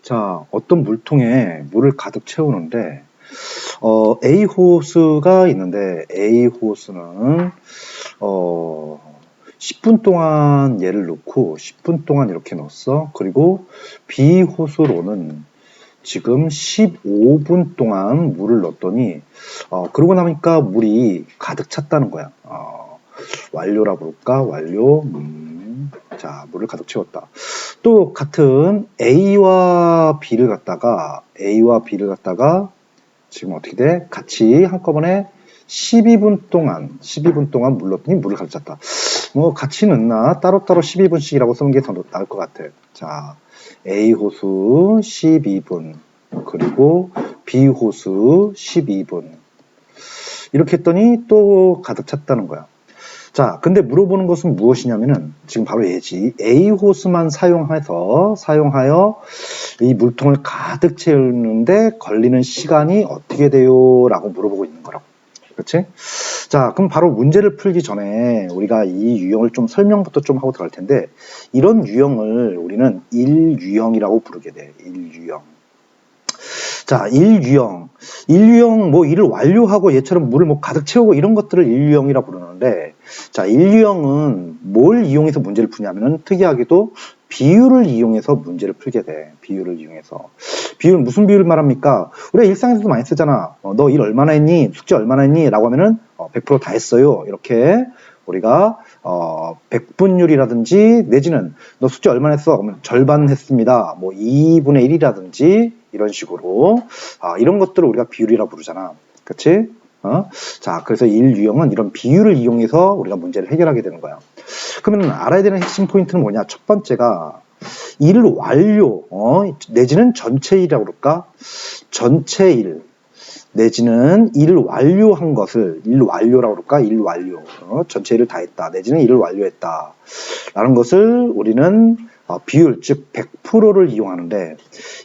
자, 어떤 물통에 물을 가득 채우는데, A 호스가 있는데, A 호스는, 10분 동안 얘를 넣고, 10분 동안 이렇게 넣었어. 그리고 B 호스로는 지금 15분 동안 물을 넣었더니, 그러고 나니까 물이 가득 찼다는 거야. 완료라 부를까? 완료. 자, 물을 가득 채웠다. 또 같은 A와 B를 갖다가 지금 어떻게 돼? 같이 한꺼번에 12분 동안 물 넣더니 물을 가득 찼다. 뭐 같이 넣나? 따로따로 12분씩이라고 쓰는 게 더 나을 것 같아. 자, A 호수 12분 그리고 B 호수 12분 이렇게 했더니 또 가득 찼다는 거야. 자, 근데 물어보는 것은 무엇이냐면은 지금 바로 얘지. A 호스만 사용하여 이 물통을 가득 채우는데 걸리는 시간이 어떻게 돼요? 라고 물어보고 있는 거라고. 그렇지? 자, 그럼 바로 문제를 풀기 전에 우리가 이 유형을 좀 설명부터 좀 하고 들어갈 텐데, 이런 유형을 우리는 1유형이라고 부르게 돼. 1유형. 자, 1유형, 뭐 일을 완료하고 얘처럼 물을 뭐 가득 채우고 이런 것들을 1유형이라 부르는데, 자, 1유형은 뭘 이용해서 문제를 푸냐면은 특이하게도 비율을 이용해서 문제를 풀게 돼. 비율을 이용해서. 비율, 무슨 비율을 말합니까? 우리가 일상에서도 많이 쓰잖아. 너 일 얼마나 했니? 숙제 얼마나 했니? 라고 하면은 100% 다 했어요. 이렇게 우리가 100분율이라든지 내지는 너 숙제 얼마나 했어? 그러면 절반 했습니다. 뭐 2분의 1이라든지 이런 식으로 이런 것들을 우리가 비율이라고 부르잖아. 그치? 자, 그래서 1유형은 이런 비율을 이용해서 우리가 문제를 해결하게 되는 거야. 그러면 알아야 되는 핵심 포인트는 뭐냐? 첫 번째가 일 완료, 내지는 전체 일이라고 그럴까? 전체 일, 내지는 일을 완료한 것을 일 완료라고 그럴까? 일 완료. 전체 일을 다 했다. 내지는 일을 완료했다. 라는 것을 우리는 비율, 즉 100%를 이용하는데,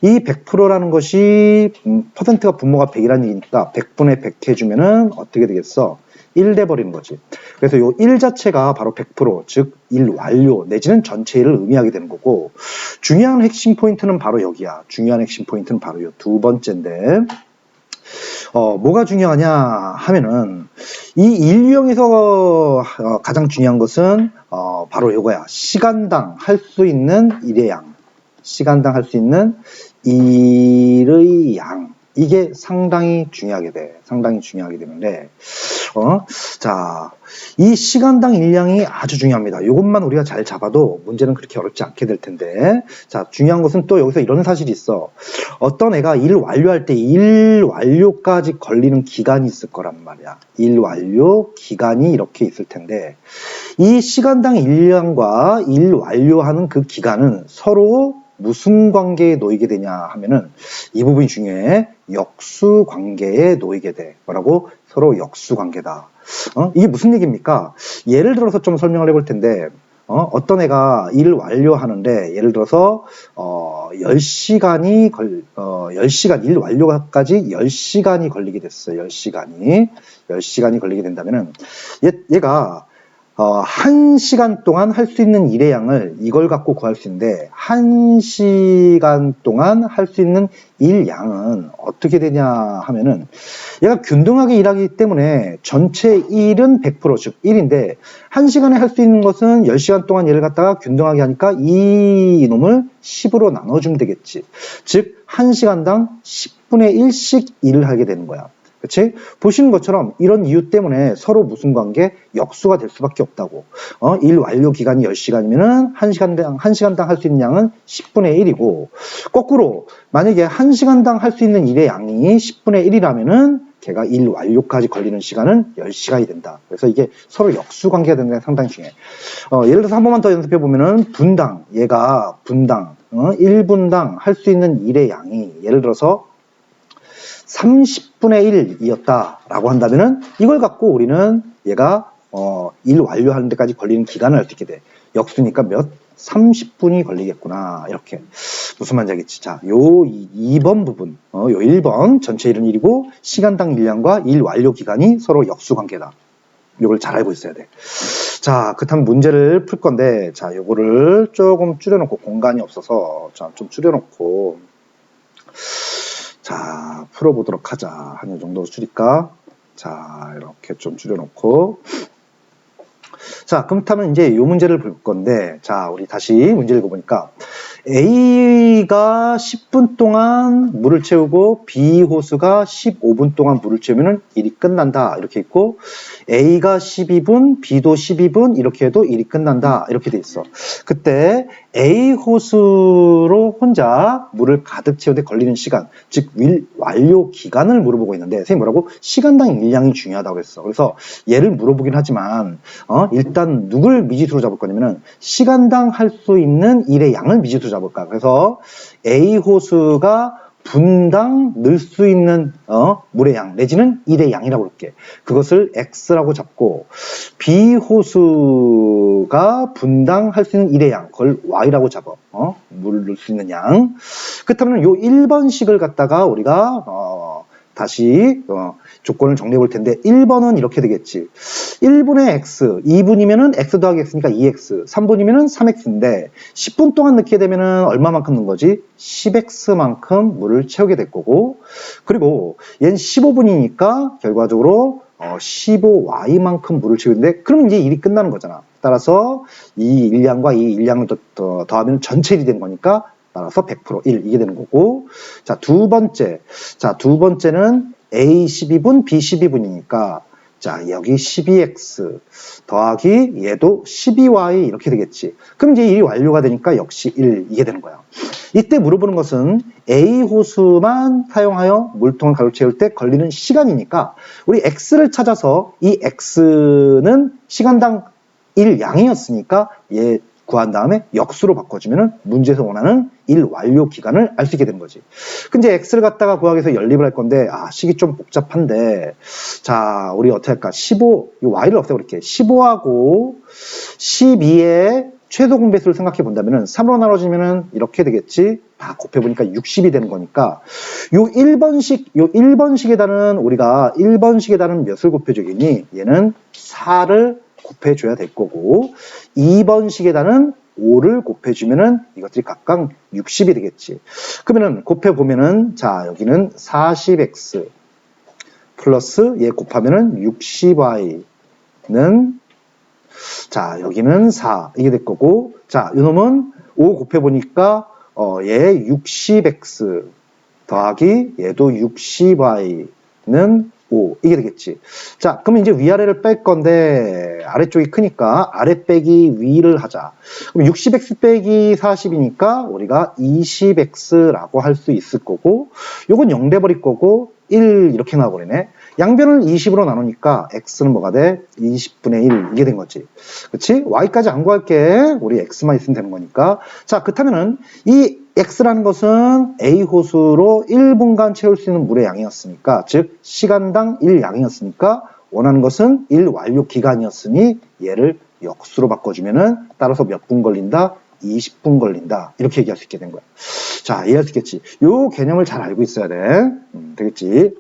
이 100%라는 것이 퍼센트가 분모가 100이라는 얘기니까 100분의 100 해주면은 어떻게 되겠어? 1 돼버리는 거지. 그래서 이 1 자체가 바로 100%, 즉 일 완료 내지는 전체 일을 의미하게 되는 거고, 중요한 핵심 포인트는 바로 여기야. 중요한 핵심 포인트는 바로 이 두 번째인데, 뭐가 중요하냐 하면은 이 1유형에서 가장 중요한 것은 바로 이거야. 시간당 할 수 있는 일의 양. 시간당 할 수 있는 일의 양. 이게 상당히 중요하게 돼. 상당히 중요하게 되는데, 자, 이 시간당 일량이 아주 중요합니다. 이것만 우리가 잘 잡아도 문제는 그렇게 어렵지 않게 될 텐데, 자, 중요한 것은 또 여기서 이런 사실이 있어. 어떤 애가 일 완료할 때 일 완료까지 걸리는 기간이 있을 거란 말이야. 일 완료 기간이 이렇게 있을 텐데, 이 시간당 일량과 일 완료하는 그 기간은 서로 무슨 관계에 놓이게 되냐 하면은 이 부분이 중요해. 역수 관계에 놓이게 돼. 뭐라고? 서로 역수 관계다. 이게 무슨 얘기입니까? 예를 들어서 좀 설명을 해볼 텐데, 어떤 애가 일을 완료하는데, 예를 들어서, 10시간이 일 완료까지 10시간이 걸리게 됐어요. 10시간이 걸리게 된다면은, 얘가 1시간 동안 할 수 있는 일의 양을 이걸 갖고 구할 수 있는데, 1시간 동안 할 수 있는 일 양은 어떻게 되냐 하면은, 얘가 균등하게 일하기 때문에 전체 일은 100%, 즉 1인데 1시간에 할 수 있는 것은 10시간 동안 일을 갖다가 균등하게 하니까 이 놈을 10으로 나눠주면 되겠지. 즉 1시간당 10분의 1씩 일을 하게 되는 거야. 그치? 보시는 것처럼 이런 이유 때문에 서로 무슨 관계? 역수가 될 수밖에 없다고. 일 완료 기간이 10시간이면은 1시간당 할 수 있는 양은 10분의 1이고, 거꾸로 만약에 1시간당 할 수 있는 일의 양이 10분의 1이라면은 걔가 일 완료까지 걸리는 시간은 10시간이 된다. 그래서 이게 서로 역수 관계가 되는 게 상당히 중요해. 예를 들어서 한 번만 더 연습해 보면은 얘가 분당 1분당 할 수 있는 일의 양이 예를 들어서 30분의 1이었다라고 한다면은 이걸 갖고 우리는 얘가 일 완료하는 데까지 걸리는 기간을 알 수 있게 돼. 역수니까 몇? 30분이 걸리겠구나. 이렇게. 무슨 말인지 알겠지? 자, 요 2번 부분, 요 1번 전체 일은 1이고 시간당 일량과 일 완료 기간이 서로 역수 관계다. 요걸 잘 알고 있어야 돼. 자, 그렇다면 문제를 풀 건데, 자, 요거를 조금 줄여놓고, 공간이 없어서, 자, 좀 줄여놓고, 자, 풀어보도록 하자. 한 이 정도 줄일까? 자, 이렇게 좀 줄여놓고. 자, 그렇다면 이제 요 문제를 볼 건데, 자, 우리 다시 문제 읽어보니까, A가 10분 동안 물을 채우고 B 호수가 15분 동안 물을 채우면 일이 끝난다. 이렇게 있고 A가 12분, B도 12분 이렇게 해도 일이 끝난다. 이렇게 돼 있어. 그때 A 호수로 혼자 물을 가득 채우는데 걸리는 시간, 즉 완료 기간을 물어보고 있는데 선생님 뭐라고? 시간당 일량이 중요하다고 했어. 그래서 얘를 물어보긴 하지만 일단 누굴 미지수로 잡을 거냐면은 시간당 할 수 있는 일의 양을 미지수로 잡을까. 그래서 A 호수가 분당 넣을 수 있는 물의 양 내지는 일의 양이라고 볼게. 그것을 X라고 잡고 B 호수가 분당 할 수 있는 일의 양 그걸 Y라고 잡아. 물을 넣을 수 있는 양. 그렇다면 요 1번식을 갖다가 우리가 다시 조건을 정리해 볼 텐데 1번은 이렇게 되겠지. 1분의 x, 2분이면은 x 더하기 x니까 2x, 3분이면은 3x인데 10분 동안 넣게 되면은 얼마만큼 넣은 거지? 10x만큼 물을 채우게 될 거고 그리고 얘는 15분이니까 결과적으로 15y만큼 물을 채우는데 그러면 이제 일이 끝나는 거잖아. 따라서 이 일량과 이 일량을 더하면 전체 일이 되는 거니까 따라서 100% 1 이게 되는 거고 자, 두 번째는 A 12분, B 12분이니까 자, 여기 12x 더하기 얘도 12y 이렇게 되겠지. 그럼 이제 일이 완료가 되니까 역시 1 이게 되는 거야. 이때 물어보는 것은 A 호수만 사용하여 물통을 가득 채울 때 걸리는 시간이니까 우리 x를 찾아서 이 x는 시간당 1양이었으니까 얘 구한 다음에 역수로 바꿔주면은 문제에서 원하는 일 완료 기간을 알 수 있게 되는 거지. 근데 x를 갖다가 구하기 위해서 연립을 할 건데 식이 좀 복잡한데 자 우리 어떻게 할까? 15, 이 y를 없애버릴게. 15하고 12의 최소 공배수를 생각해 본다면은 3으로 나눠지면은 이렇게 되겠지. 다 곱해보니까 60이 되는 거니까 요 1번식에다는 우리가 1번식에다는 몇을 곱해주겠니? 얘는 4를 곱해줘야 될 거고 2번식에다는 5를 곱해주면은 이것들이 각각 60이 되겠지. 그러면은 곱해보면은 자 여기는 40x 플러스 얘 곱하면은 60y는 자 여기는 4 이게 될 거고 자 이놈은 5 곱해보니까 얘 60x 더하기 얘도 60y는 5 이게 되겠지. 자 그럼 이제 위아래를 뺄 건데 아래쪽이 크니까 아래 빼기 위를 하자. 그럼 60x 빼기 40이니까 우리가 20x라고 할 수 있을 거고 요건 0 돼버릴 거고 1 이렇게 나와버리네. 양변을 20으로 나누니까 x는 뭐가 돼? 20분의 1 이게 된 거지. 그치? y까지 안 구할게. 우리 x만 있으면 되는 거니까. 자 그렇다면은 이 x라는 것은 A 호수로 1분간 채울 수 있는 물의 양이었으니까 즉 시간당 1양이었으니까 원하는 것은 1 완료 기간이었으니 얘를 역수로 바꿔주면은 따라서 몇 분 걸린다? 20분 걸린다. 이렇게 얘기할 수 있게 된 거야. 자 이해할 수 있겠지? 요 개념을 잘 알고 있어야 돼. 되겠지?